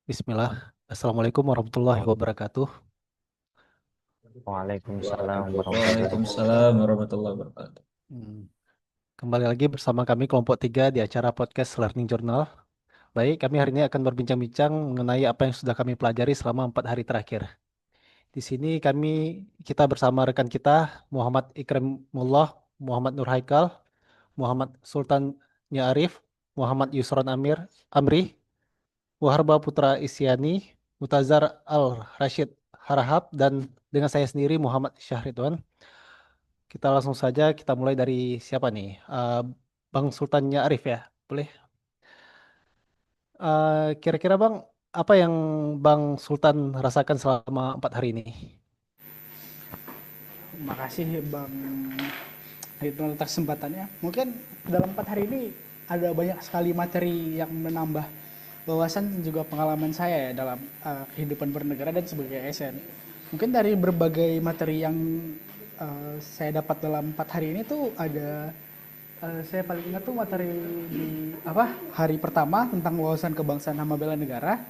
Bismillah. Assalamualaikum warahmatullahi wabarakatuh. Waalaikumsalam warahmatullahi wabarakatuh. Waalaikumsalam warahmatullahi wabarakatuh. Hmm, Kembali lagi bersama kami kelompok 3 di acara podcast Learning Journal. Baik, kami hari ini akan berbincang-bincang mengenai apa yang sudah kami pelajari selama 4 hari terakhir. Di sini kita bersama rekan kita Muhammad Ikrimullah, Muhammad Nur Haikal, Muhammad Sultan Arif, Muhammad Yusron Amri, Waharba Putra Isyani, Mutazar Al Rashid Harahap, dan dengan saya sendiri Muhammad Syahridwan. Kita langsung saja, kita mulai dari siapa nih? Bang Sultannya Arif ya, boleh? Kira-kira Bang, apa yang Bang Sultan rasakan selama 4 hari ini? Makasih Bang Ridwan atas kesempatannya. Mungkin dalam 4 hari ini ada banyak sekali materi yang menambah wawasan dan juga pengalaman saya ya dalam kehidupan bernegara dan sebagai ASN. Mungkin dari berbagai materi yang saya dapat dalam 4 hari ini tuh ada saya paling ingat tuh materi di hari pertama tentang wawasan kebangsaan sama bela negara.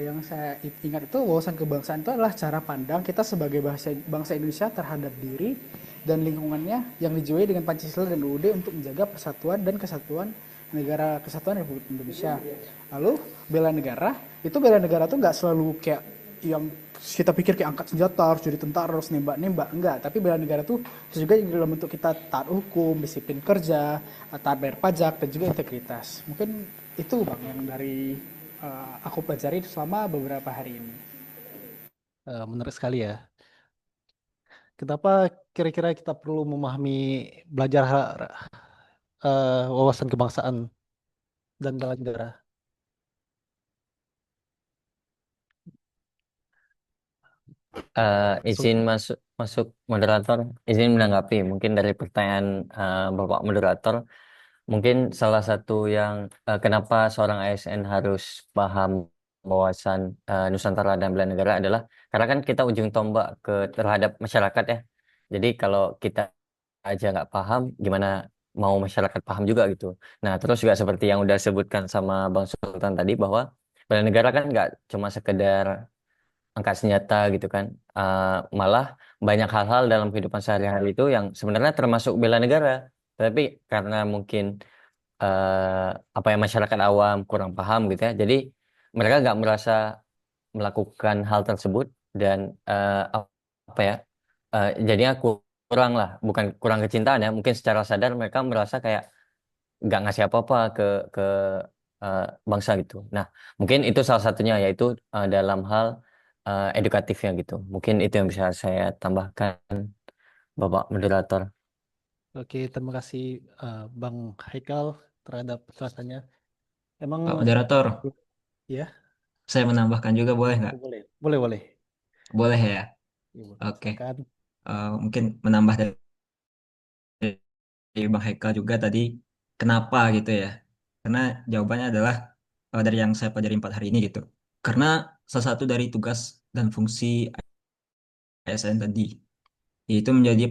Yang saya ingat itu wawasan kebangsaan itu adalah cara pandang kita sebagai bangsa Indonesia terhadap diri dan lingkungannya yang dijiwai dengan Pancasila dan UUD untuk menjaga persatuan dan kesatuan negara kesatuan Republik Indonesia. Lalu bela negara tuh nggak selalu kayak yang kita pikir kayak angkat senjata harus jadi tentara harus nembak-nembak, enggak, tapi bela negara tuh juga dalam bentuk kita taat hukum, disiplin kerja, taat bayar pajak dan juga integritas. Mungkin itu Bang yang dari aku pelajari selama beberapa hari ini. Menarik sekali ya. Kenapa kira-kira kita perlu memahami belajar wawasan kebangsaan dan bela negara? Izin Sultan. masuk masuk moderator, izin menanggapi mungkin dari pertanyaan Bapak moderator, mungkin salah satu yang kenapa seorang ASN harus paham wawasan Nusantara dan bela negara adalah karena kan kita ujung tombak terhadap masyarakat ya. Jadi kalau kita aja nggak paham, gimana mau masyarakat paham juga gitu. Nah, terus juga seperti yang udah sebutkan sama Bang Sultan tadi bahwa bela negara kan nggak cuma sekedar angkat senjata gitu kan. Malah banyak hal-hal dalam kehidupan sehari-hari itu yang sebenarnya termasuk bela negara. Tapi karena mungkin apa ya masyarakat awam kurang paham gitu ya. Jadi mereka nggak merasa melakukan hal tersebut dan apa ya jadinya kurang lah, bukan kurang kecintaan ya. Mungkin secara sadar mereka merasa kayak nggak ngasih apa-apa ke eh, bangsa gitu. Nah, mungkin itu salah satunya yaitu dalam hal edukatifnya gitu. Mungkin itu yang bisa saya tambahkan, Bapak moderator. Oke, terima kasih Bang Haikal terhadap penjelasannya. Emang Pak moderator, ya, saya menambahkan juga boleh nggak? boleh, boleh, boleh. Boleh ya. Ya, boleh. Oke. Silakan. Mungkin menambah dari Bang Haikal juga tadi, kenapa gitu ya? Karena jawabannya adalah dari yang saya pelajari 4 hari ini gitu. Karena salah satu dari tugas dan fungsi ASN tadi, yaitu menjadi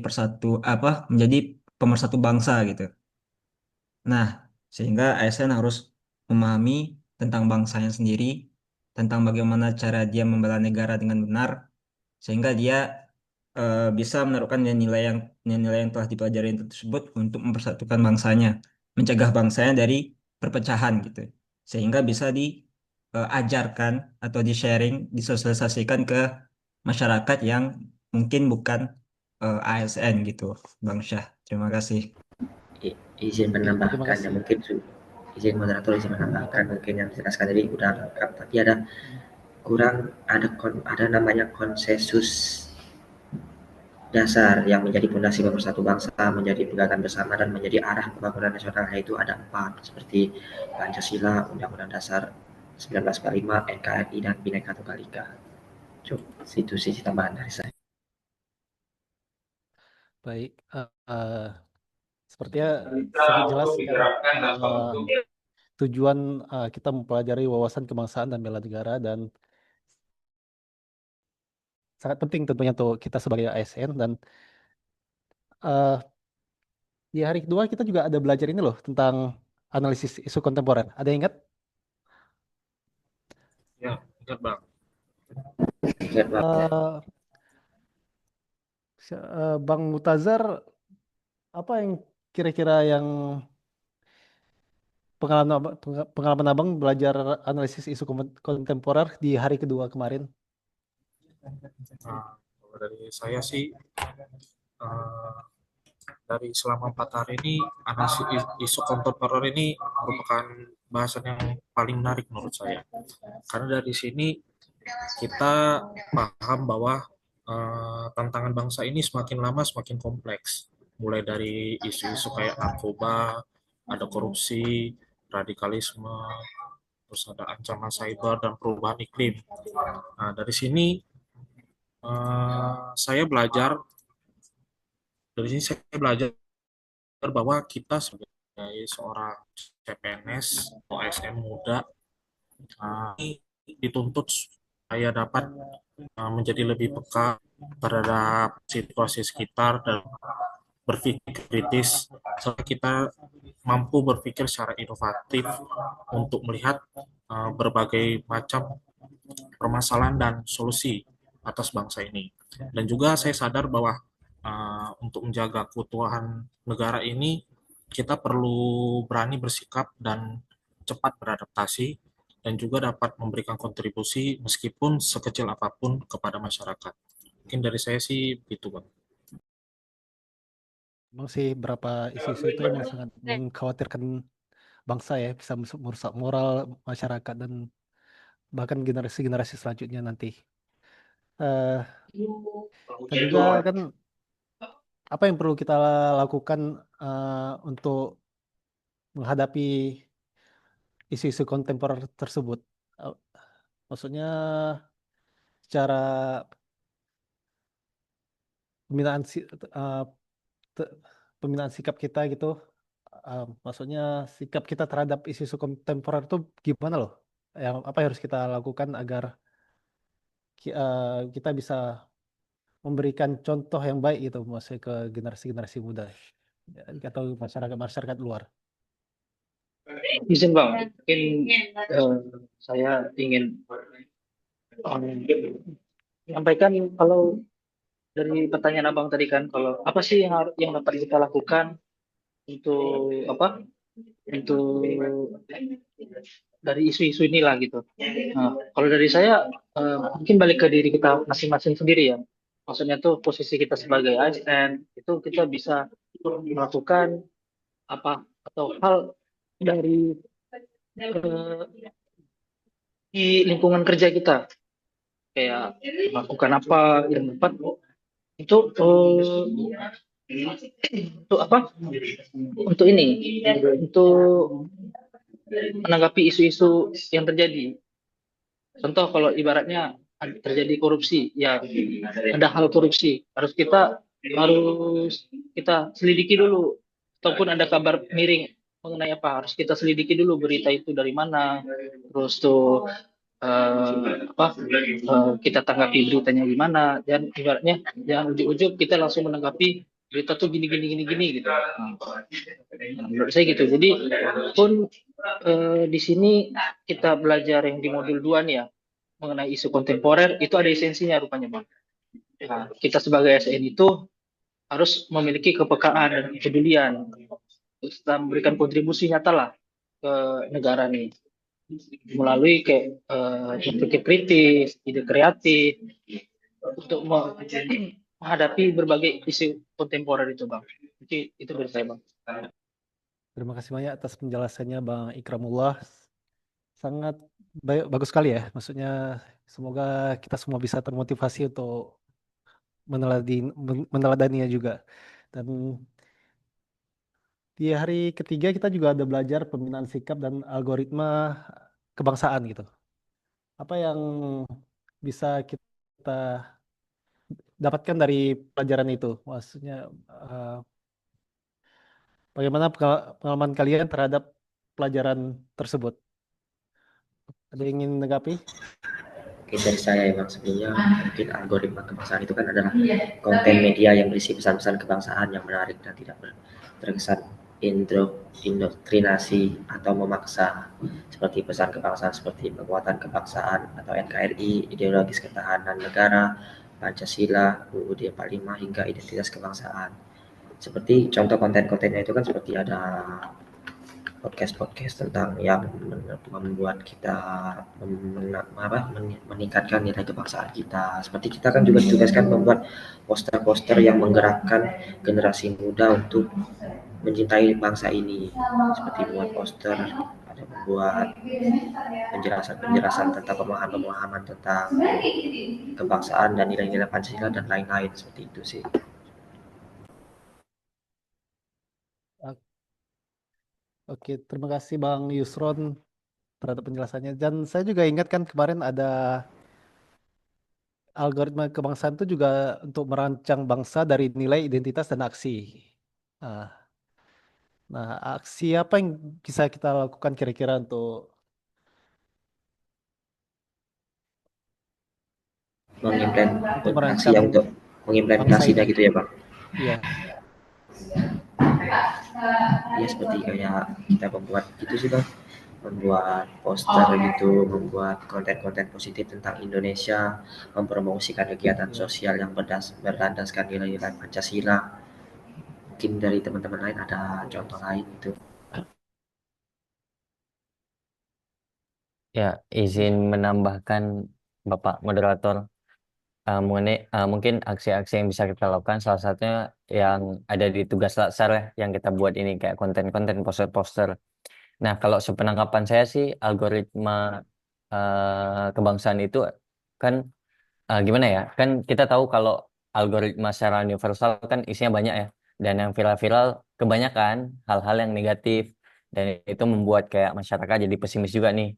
menjadi pemersatu bangsa gitu. Nah, sehingga ASN harus memahami tentang bangsanya sendiri, tentang bagaimana cara dia membela negara dengan benar, sehingga dia bisa menaruhkan nilai-nilai yang telah dipelajari tersebut untuk mempersatukan bangsanya, mencegah bangsanya dari perpecahan gitu, sehingga bisa diajarkan atau di-sharing, disosialisasikan ke masyarakat yang mungkin bukan ASN gitu, Bang Syah. Terima kasih. Izin Oke, terima menambahkan ya kasih. mungkin izin moderator izin menambahkan Silakan. mungkin yang dijelaskan tadi udah lengkap tapi ada kurang ada namanya konsensus dasar yang menjadi fondasi pemersatu bangsa, menjadi pegangan bersama dan menjadi arah pembangunan nasional yaitu ada 4 seperti Pancasila, Undang-Undang Dasar 1945, NKRI dan Bhinneka Tunggal Ika. Cukup itu sisi tambahan dari saya. Baik, sepertinya sangat jelas ya tujuan kita mempelajari wawasan kebangsaan dan bela negara dan sangat penting tentunya untuk kita sebagai ASN dan eh, di hari kedua kita juga ada belajar ini loh tentang analisis isu kontemporer. Ada yang ingat? Ingat bang. Siap, Bang. Eh, Bang Mutazar, apa yang kira-kira yang pengalaman abang belajar analisis isu kontemporer di hari kedua kemarin? Nah, kalau dari saya sih eh, dari selama 4 hari ini analisis isu kontemporer ini merupakan bahasan yang paling menarik menurut saya. Karena dari sini kita paham bahwa tantangan bangsa ini semakin lama semakin kompleks. Mulai dari isu-isu kayak narkoba, ada korupsi, radikalisme, terus ada ancaman cyber dan perubahan iklim. Nah, dari sini saya belajar, saya belajar bahwa kita sebagai seorang CPNS atau ASN muda ini dituntut supaya dapat menjadi lebih peka terhadap situasi sekitar dan berpikir kritis, serta kita mampu berpikir secara inovatif untuk melihat berbagai macam permasalahan dan solusi atas bangsa ini. Dan juga saya sadar bahwa untuk menjaga keutuhan negara ini kita perlu berani bersikap dan cepat beradaptasi dan juga dapat memberikan kontribusi meskipun sekecil apapun kepada masyarakat. Mungkin dari saya sih begitu, Bang. Emang sih berapa isu-isu itu emang sangat mengkhawatirkan bangsa ya, bisa merusak moral masyarakat dan bahkan generasi-generasi selanjutnya nanti. Eh, dan juga kan apa yang perlu kita lakukan untuk menghadapi isu-isu kontemporer tersebut? Eh, Maksudnya secara pembinaan eh, te- pembinaan sikap kita gitu, maksudnya sikap kita terhadap isu-isu kontemporer itu gimana loh? Yang apa yang harus kita lakukan agar kita bisa memberikan contoh yang baik gitu, maksudnya ke generasi-generasi muda ya, atau masyarakat luar. Izin Bang, mungkin saya ingin menyampaikan kalau dari pertanyaan Abang tadi kan, kalau apa sih yang dapat kita lakukan untuk apa? Untuk dari isu-isu inilah gitu. Nah, kalau dari saya mungkin balik ke diri kita masing-masing sendiri ya. Maksudnya tuh posisi kita sebagai ASN itu kita bisa melakukan apa atau hal dari eh, di lingkungan kerja kita kayak melakukan apa yang dapat untuk apa untuk ini untuk menanggapi isu-isu yang terjadi. Contoh kalau ibaratnya terjadi korupsi, ya ada hal korupsi harus kita selidiki dulu, ataupun ada kabar miring mengenai apa harus kita selidiki dulu berita itu dari mana, terus tuh kita tanggapi beritanya gimana, dan ibaratnya jangan ujuk-ujuk kita langsung menanggapi berita tuh gini gini gini gini gitu. Nah, menurut saya gitu. Jadi pun di sini kita belajar yang di modul 2 nih ya mengenai isu kontemporer itu ada esensinya rupanya Bang. Nah, kita sebagai SN itu harus memiliki kepekaan dan kepedulian serta memberikan kontribusi nyata lah ke negara nih melalui kayak berpikir kritis, ide kreatif untuk menghadapi berbagai isu kontemporer itu Bang. Jadi itu dari saya Bang. Terima kasih banyak atas penjelasannya Bang Ikramullah. Sangat bagus sekali ya. Maksudnya semoga kita semua bisa termotivasi untuk meneladaninya juga. Dan di hari ketiga kita juga ada belajar pembinaan sikap dan algoritma kebangsaan gitu. Apa yang bisa kita dapatkan dari pelajaran itu? Maksudnya bagaimana pengalaman kalian terhadap pelajaran tersebut? Ada yang ingin menanggapi? Mungkin dari saya ya Bang, sebenarnya mungkin algoritma kebangsaan itu kan adalah konten media yang berisi pesan-pesan kebangsaan yang menarik dan tidak terkesan indoktrinasi atau memaksa, seperti pesan kebangsaan seperti penguatan kebangsaan atau NKRI, ideologis ketahanan negara, Pancasila, UUD 45 hingga identitas kebangsaan. Seperti contoh konten-kontennya itu kan seperti ada podcast-podcast tentang yang membuat kita meningkatkan nilai kebangsaan kita. Seperti kita kan juga ditugaskan membuat poster-poster yang menggerakkan generasi muda untuk mencintai bangsa ini. Seperti membuat poster, ada membuat penjelasan-penjelasan tentang pemahaman-pemahaman tentang kebangsaan dan nilai-nilai Pancasila dan lain-lain, seperti itu sih. Oke, terima kasih Bang Yusron terhadap penjelasannya. Dan saya juga ingat kan kemarin ada algoritma kebangsaan itu juga untuk merancang bangsa dari nilai, identitas, dan aksi. Nah, nah, aksi apa yang bisa kita lakukan kira-kira untuk mengimplementasi merancang yang untuk bangsa mengimplementasinya ini? gitu ya Bang. Iya, Ya seperti kayak kita membuat gitu sih Bang, membuat poster gitu, membuat konten-konten positif tentang Indonesia, mempromosikan kegiatan iya. sosial yang berlandaskan nilai-nilai Pancasila. Mungkin dari teman-teman lain ada contoh lain itu. Ya, izin menambahkan Bapak Moderator mengenai mungkin aksi-aksi yang bisa kita lakukan. Salah satunya yang ada di tugas latsar ya, yang kita buat ini kayak konten-konten poster-poster. Nah, kalau sepenangkapan saya sih algoritma kebangsaan itu kan gimana ya? Kan kita tahu kalau algoritma secara universal kan isinya banyak ya. Dan yang viral-viral kebanyakan hal-hal yang negatif. Dan itu membuat kayak masyarakat jadi pesimis juga nih.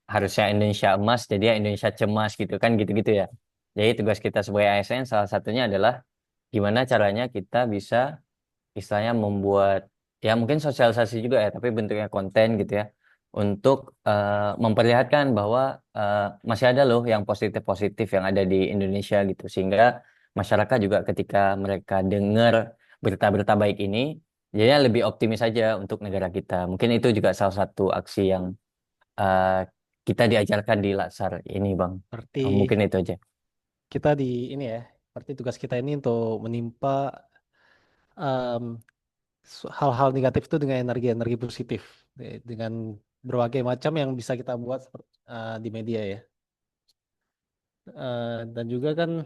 Harusnya Indonesia emas, jadi ya Indonesia cemas gitu kan gitu-gitu ya. Jadi tugas kita sebagai ASN salah satunya adalah gimana caranya kita bisa istilahnya membuat ya mungkin sosialisasi juga ya, tapi bentuknya konten gitu ya untuk memperlihatkan bahwa masih ada loh yang positif-positif yang ada di Indonesia gitu sehingga masyarakat juga ketika mereka dengar berita-berita baik ini jadinya lebih optimis aja untuk negara kita. Mungkin itu juga salah satu aksi yang eh, kita diajarkan di Latsar ini, Bang. Berarti Mungkin itu aja. kita di ini ya, berarti tugas kita ini untuk menimpa em, hal-hal negatif itu dengan energi-energi positif, dengan berbagai macam yang bisa kita buat di media ya. Dan juga kan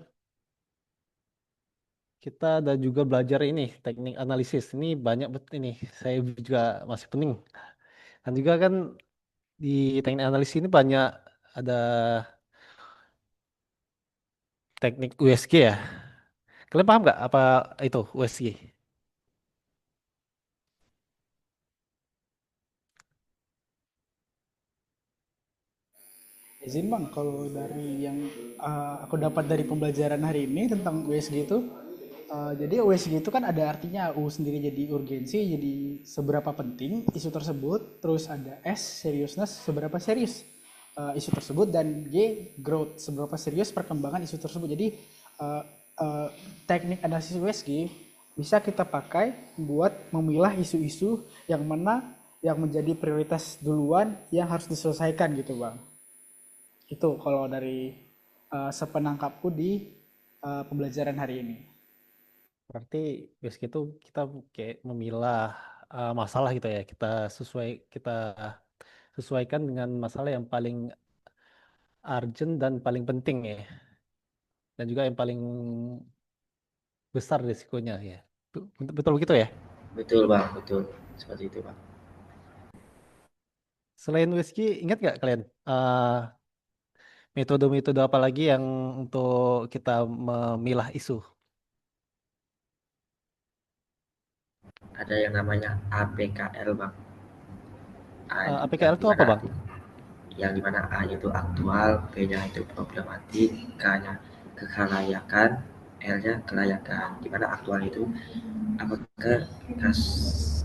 kita ada juga belajar ini teknik analisis. Ini banyak betul ini. Saya juga masih pening. Dan juga kan di teknik analisis ini banyak ada teknik USG ya. Kalian paham nggak apa itu USG? Izin Bang, kalau dari yang aku dapat dari pembelajaran hari ini tentang USG itu, jadi USG itu kan ada artinya. U sendiri jadi urgensi, jadi seberapa penting isu tersebut. Terus ada S, seriousness, seberapa serius isu tersebut. Dan G, growth, seberapa serius perkembangan isu tersebut. Jadi uh, uh, teknik analisis USG bisa kita pakai buat memilah isu-isu yang mana yang menjadi prioritas duluan yang harus diselesaikan gitu Bang. Itu kalau dari sepenangkapku di pembelajaran hari ini. Berarti USG itu kita kayak memilah masalah gitu ya. Kita sesuaikan dengan masalah yang paling urgent dan paling penting ya. Dan juga yang paling besar risikonya ya. Betul, betul begitu ya? Betul Bang, betul. Seperti itu Bang. Selain USG, ingat nggak kalian metode-metode apa lagi yang untuk kita memilah isu? Ada yang namanya APKL Bang. Yang APKL itu apa dimana Bang? yang dimana A itu aktual, B-nya itu problematik, K-nya kekhalayakan, L-nya kelayakan. Dimana aktual itu apakah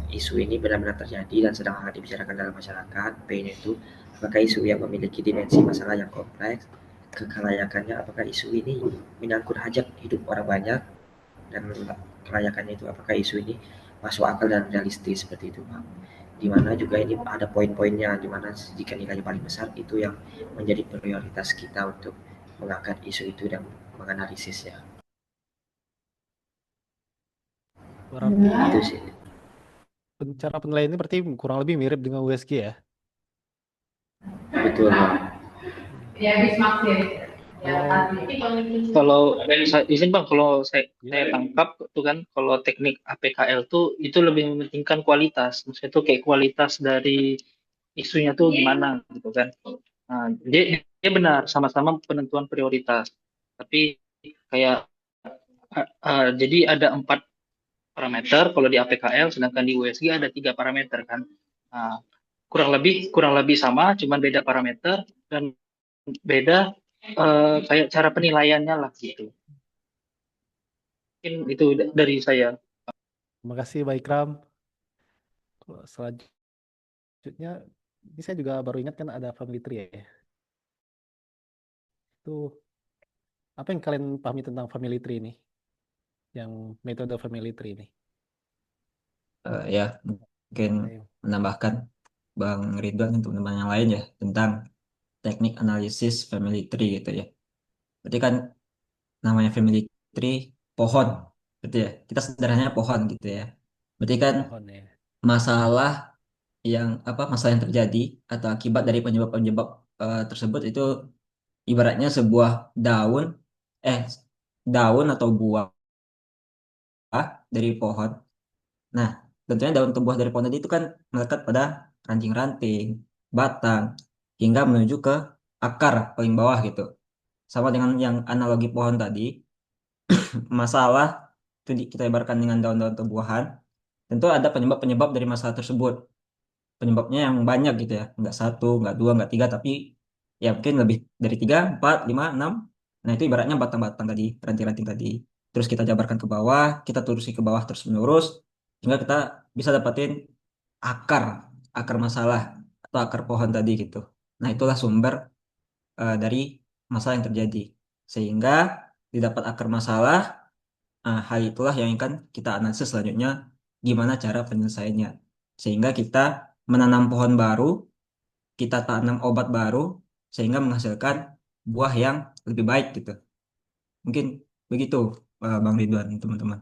isu ini benar-benar terjadi dan sedang hangat dibicarakan dalam masyarakat. B-nya itu apakah isu yang memiliki dimensi masalah yang kompleks. Kekelayakannya apakah isu ini menyangkut hajat hidup orang banyak, dan kelayakannya itu apakah isu ini masuk akal dan realistis seperti itu Bang. Dimana juga ini ada poin-poinnya, dimana jika nilainya paling besar itu yang menjadi prioritas kita untuk mengangkat isu itu dan menganalisisnya. Berarti Itu sih. cara penilaian ini berarti kurang lebih mirip dengan USG ya. Betul Bang. Kalau Kalau izin Bang, kalau saya ya, tangkap tuh kan, kalau teknik APKL tuh itu lebih mementingkan kualitas. Maksudnya itu kayak kualitas dari isunya tuh gimana gitu kan. Nah, dia benar sama-sama penentuan prioritas. Tapi kayak jadi ada 4 parameter kalau di APKL, sedangkan di USG ada 3 parameter kan. Nah, kurang lebih sama, cuman beda parameter dan beda kayak cara penilaiannya lah gitu. Mungkin itu dari saya. terima kasih Pak Ikram. Selanjutnya, ini saya juga baru ingat kan ada family tree ya. Itu apa yang kalian pahami tentang family tree ini? Yang metode family tree ini? Ya mungkin Ayo. menambahkan Bang Ridwan untuk teman yang lain ya tentang teknik analisis family tree gitu ya. Berarti kan namanya family tree pohon gitu ya. Kita sederhananya pohon gitu ya. Berarti kan Pohon ya. masalah masalah yang terjadi atau akibat dari penyebab-penyebab tersebut itu ibaratnya sebuah eh daun atau buah dari pohon. Nah, tentunya daun atau buah dari pohon tadi itu kan melekat pada ranting-ranting, batang, hingga menuju ke akar paling bawah gitu. Sama dengan yang analogi pohon tadi, masalah itu kita ibaratkan dengan daun-daun atau buahan, tentu ada penyebab-penyebab dari masalah tersebut. Penyebabnya yang banyak gitu ya, nggak satu, nggak dua, nggak tiga, tapi ya mungkin lebih dari tiga, empat, lima, enam. Nah itu ibaratnya batang-batang tadi, ranting-ranting tadi. Terus kita jabarkan ke bawah, kita terusi ke bawah terus menerus, sehingga kita bisa dapatin akar, akar masalah atau akar pohon tadi gitu. Nah itulah sumber dari masalah yang terjadi. Sehingga didapat akar masalah, hal itulah yang akan kita analisis selanjutnya, gimana cara penyelesaiannya. Sehingga kita menanam pohon baru, kita tanam obat baru, sehingga menghasilkan buah yang lebih baik gitu. Mungkin begitu, Bang Ridwan, teman-teman.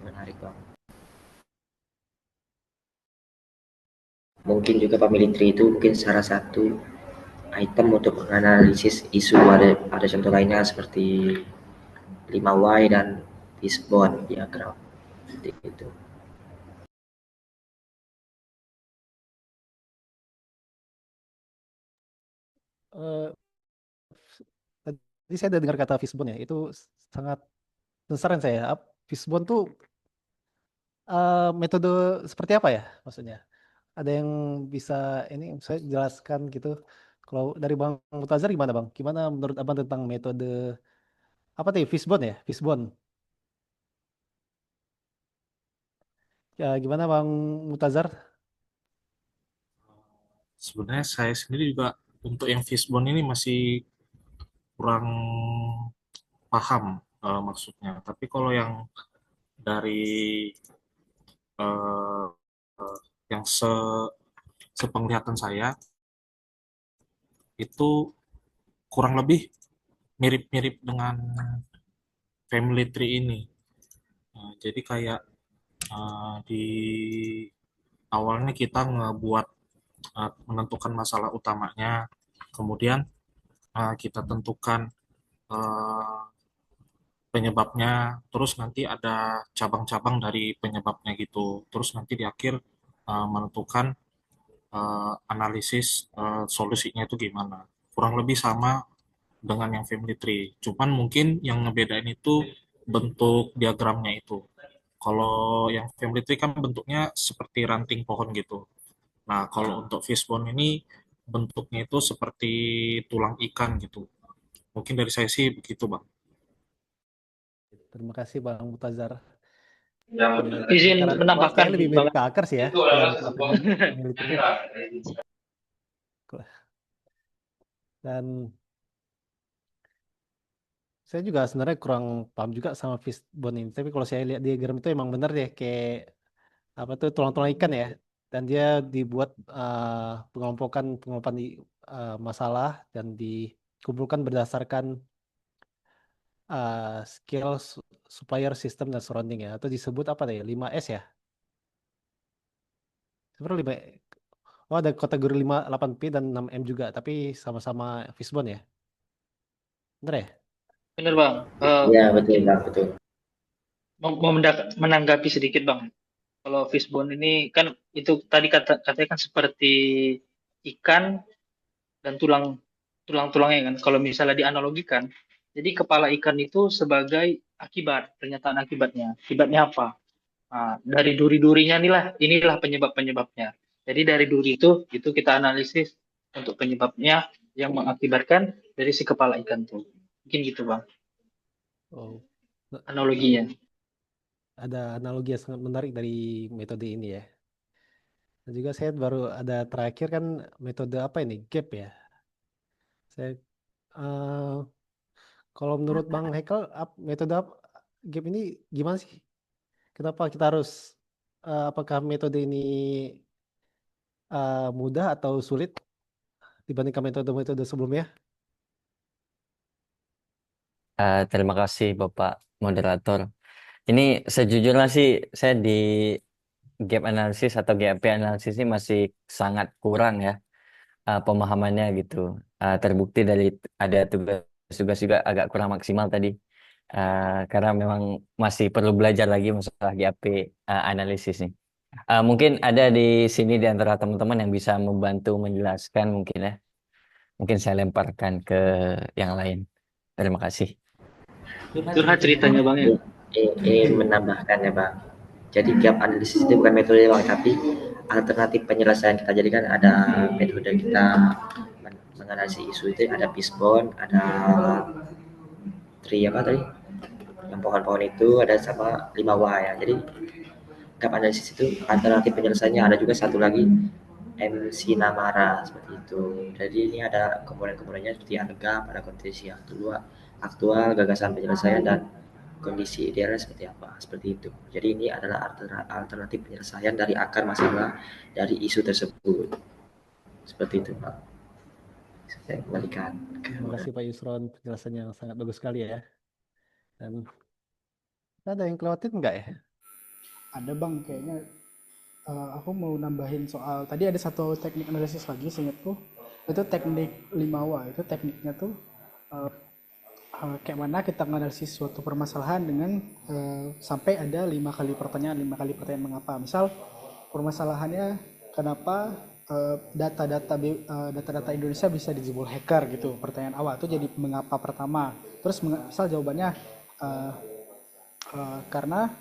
Menarik Bang. Mungkin juga family tree itu mungkin salah satu item untuk menganalisis isu, ada contoh lainnya seperti 5Y dan fishbone diagram seperti itu. Eh, Tadi saya udah dengar kata fishbone ya. Itu sangat penasaran saya. Fishbone tuh metode seperti apa ya maksudnya? Ada yang bisa ini saya jelaskan gitu. Kalau dari Bang Mutazar gimana Bang? Gimana menurut Abang tentang metode apa tadi fishbone ya? Fishbone. Ya, gimana Bang Mutazar? Sebenarnya saya sendiri juga untuk yang fishbone ini masih kurang paham maksudnya. Tapi kalau yang dari eh, eh, yang sepenglihatan saya itu kurang lebih mirip-mirip dengan family tree ini. Jadi kayak di awalnya kita ngebuat menentukan masalah utamanya, kemudian kita tentukan eh, penyebabnya, terus nanti ada cabang-cabang dari penyebabnya gitu, terus nanti di akhir menentukan analisis solusinya itu gimana. Kurang lebih sama dengan yang family tree, cuman mungkin yang ngebedain itu bentuk diagramnya itu. Kalau yang family tree kan bentuknya seperti ranting pohon gitu. Nah, kalau untuk fishbone ini bentuknya itu seperti tulang ikan gitu. Mungkin dari saya sih begitu, Bang. Terima kasih Bang Mutazar. Izin menambahkan Kayaknya lebih Bang. mirip ke akar sih ya. Yang family tree. Dan Saya juga sebenarnya kurang paham juga sama fishbone ini. Tapi kalau saya lihat diagram itu emang bener deh kayak apa tuh tulang-tulang ikan ya. Dan dia dibuat pengelompokan masalah dan dikumpulkan berdasarkan skill supplier system dan surrounding ya. Atau disebut apa deh? 5S ya. Sebenarnya 5. Oh, ada kategori 5, 8P dan 6M juga, tapi sama-sama fishbone ya. Bener ya? Bener Bang. Ya, betul, Mungkin Bang, betul. mau menanggapi sedikit Bang. Kalau fishbone ini kan itu tadi katanya kan seperti ikan dan tulang-tulangnya kan. Kalau misalnya dianalogikan, jadi kepala ikan itu sebagai akibat, pernyataan akibatnya. Akibatnya apa? Nah, dari duri-durinya inilah penyebab-penyebabnya. Jadi dari duri itu kita analisis untuk penyebabnya yang mengakibatkan dari si kepala ikan tuh. Mungkin gitu Bang, Oh. analoginya. Ada analogi yang sangat menarik dari metode ini ya. Dan juga saya baru ada terakhir kan metode apa ini? Gap ya. Saya eh, kalau menurut Bang Hekel metode gap ini gimana sih? Kenapa kita harus apakah metode ini mudah atau sulit dibandingkan metode-metode sebelumnya? Terima kasih Bapak Moderator. Ini sejujurnya sih saya di gap analysis atau GAP analysis ini masih sangat kurang ya pemahamannya gitu. Terbukti dari ada tugas-tugas juga agak kurang maksimal tadi. Karena memang masih perlu belajar lagi masalah GAP analisis nih. Mungkin ada di sini di antara teman-teman yang bisa membantu menjelaskan mungkin ya. Mungkin saya lemparkan ke yang lain. Terima kasih. Curhat ceritanya Bang ya. Iya, ingin menambahkan ya, Bang. Jadi gap analisis itu bukan metode, Bang, tapi alternatif penyelesaian kita. Jadi kan ada metode kita menganalisis isu itu ada fishbone, ada tree apa tadi? Yang pohon-pohon itu ada sama 5W ya. Jadi gap analisis itu alternatif penyelesaiannya ada juga satu lagi MC Namara seperti itu. Jadi ini ada komponen-komponennya seperti ada gap, ada kondisi aktual, gagasan penyelesaian dan kondisi idealnya seperti apa, seperti itu. Jadi ini adalah alternatif penyelesaian dari akar masalah dari isu tersebut. Seperti itu, Pak. Saya kembalikan. Terima kasih Pak Yusron, penjelasannya yang sangat bagus sekali ya. Dan ada yang kelewatin nggak ya? Ada Bang, kayaknya aku mau nambahin soal tadi ada satu teknik analisis lagi seingatku, itu teknik 5W. Itu tekniknya tuh kayak mana kita menganalisis suatu permasalahan dengan sampai ada 5 kali pertanyaan mengapa. Misal permasalahannya kenapa data-data Indonesia bisa dijebol hacker gitu, pertanyaan awal itu jadi mengapa pertama. Terus misal jawabannya karena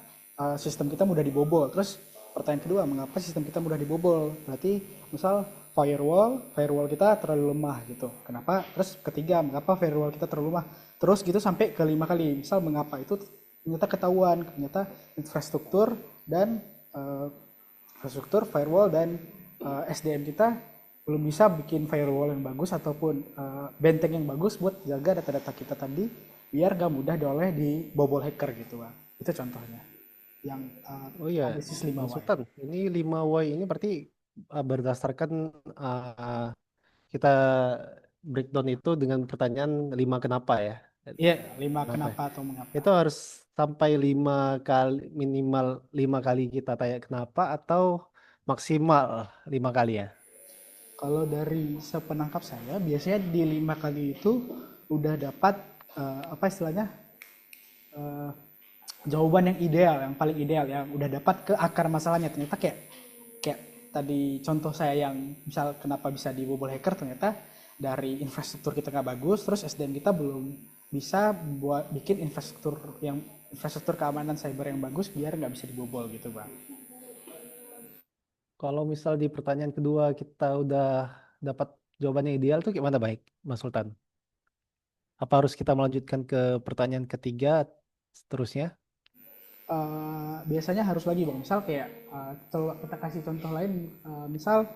sistem kita mudah dibobol. Terus pertanyaan kedua, mengapa sistem kita mudah dibobol? Berarti misal firewall kita terlalu lemah gitu. Kenapa? Terus ketiga, mengapa firewall kita terlalu lemah? Terus gitu sampai ke 5 kali. Misal mengapa itu ternyata ketahuan, ternyata infrastruktur firewall dan SDM kita belum bisa bikin firewall yang bagus ataupun benteng yang bagus buat jaga data-data kita tadi biar gak mudah dibobol hacker gitu, Bang. Itu contohnya yang Oh iya, analisis Bang 5W. Sultan, ini 5W ini berarti berdasarkan kita breakdown itu dengan pertanyaan 5 kenapa ya? Iya, 5 Kenapa ya? kenapa atau mengapa. Itu harus sampai 5 kali, minimal 5 kali kita tanya kenapa atau maksimal 5 kali ya? Kalau dari sepenangkap saya, biasanya di 5 kali itu udah dapat apa istilahnya jawaban yang ideal, yang paling ideal, yang udah dapat ke akar masalahnya. Ternyata kayak tadi contoh saya yang misal kenapa bisa dibobol hacker, ternyata dari infrastruktur kita nggak bagus, terus SDM kita belum bisa buat bikin infrastruktur keamanan cyber yang bagus biar nggak bisa dibobol gitu, Bang. Kalau misal di pertanyaan kedua kita udah dapat jawabannya ideal tuh gimana baik, Mas Sultan? Apa harus kita melanjutkan ke pertanyaan ketiga seterusnya? Biasanya harus lagi, Bang. Misal kayak kita kasih contoh lain, misal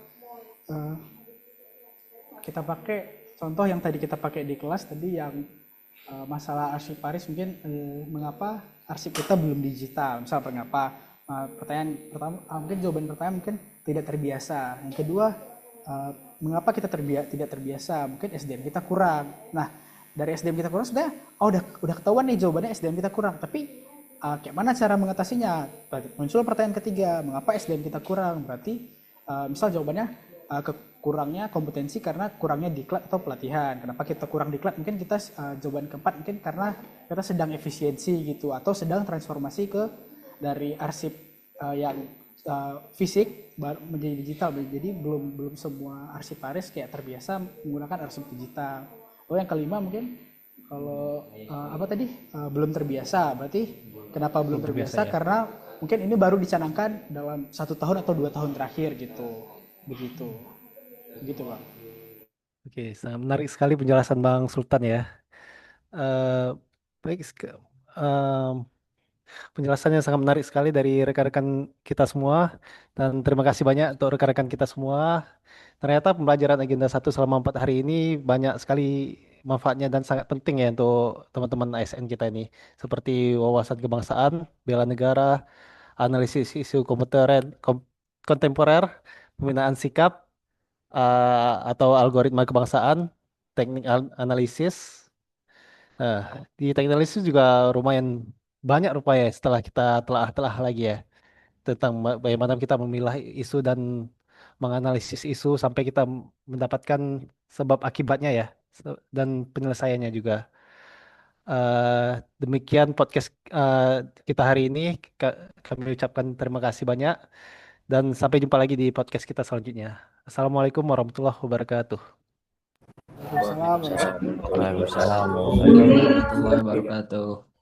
kita pakai contoh yang tadi kita pakai di kelas tadi yang masalah arsiparis mungkin mengapa arsip kita belum digital, misal mengapa. Pertanyaan pertama, mungkin jawaban pertama mungkin tidak terbiasa. Yang kedua, mengapa kita tidak terbiasa? Mungkin SDM kita kurang. Nah, dari SDM kita kurang sudah, udah ketahuan nih jawabannya SDM kita kurang. Tapi kayak mana cara mengatasinya? Muncul pertanyaan ketiga, mengapa SDM kita kurang? Berarti misal jawabannya kurangnya kompetensi karena kurangnya diklat atau pelatihan. Kenapa kita kurang diklat? Mungkin kita jawaban keempat mungkin karena kita sedang efisiensi gitu atau sedang transformasi dari arsip yang fisik menjadi digital. Jadi belum semua arsiparis kayak terbiasa menggunakan arsip digital. Yang kelima mungkin kalau apa tadi belum terbiasa. Berarti kenapa belum terbiasa? ya. Karena mungkin ini baru dicanangkan dalam 1 tahun atau 2 tahun terakhir gitu. Begitu Bang. Oke, sangat menarik sekali penjelasan Bang Sultan ya. Eh, baik, penjelasannya sangat menarik sekali dari rekan-rekan kita semua dan terima kasih banyak untuk rekan-rekan kita semua. Ternyata pembelajaran agenda 1 selama 4 hari ini banyak sekali manfaatnya dan sangat penting ya untuk teman-teman ASN kita ini. Seperti wawasan kebangsaan, bela negara, analisis isu kontemporer, pembinaan sikap, atau algoritma kebangsaan, teknik analisis. Nah, di teknik analisis juga lumayan banyak rupanya setelah kita telah lagi ya tentang bagaimana kita memilah isu dan menganalisis isu sampai kita mendapatkan sebab akibatnya ya dan penyelesaiannya juga. Demikian podcast kita hari ini. Kami ucapkan terima kasih banyak dan sampai jumpa lagi di podcast kita selanjutnya. Assalamualaikum warahmatullahi wabarakatuh. Waalaikumsalam. Waalaikumsalam warahmatullahi wabarakatuh. Warahmatullahi wabarakatuh.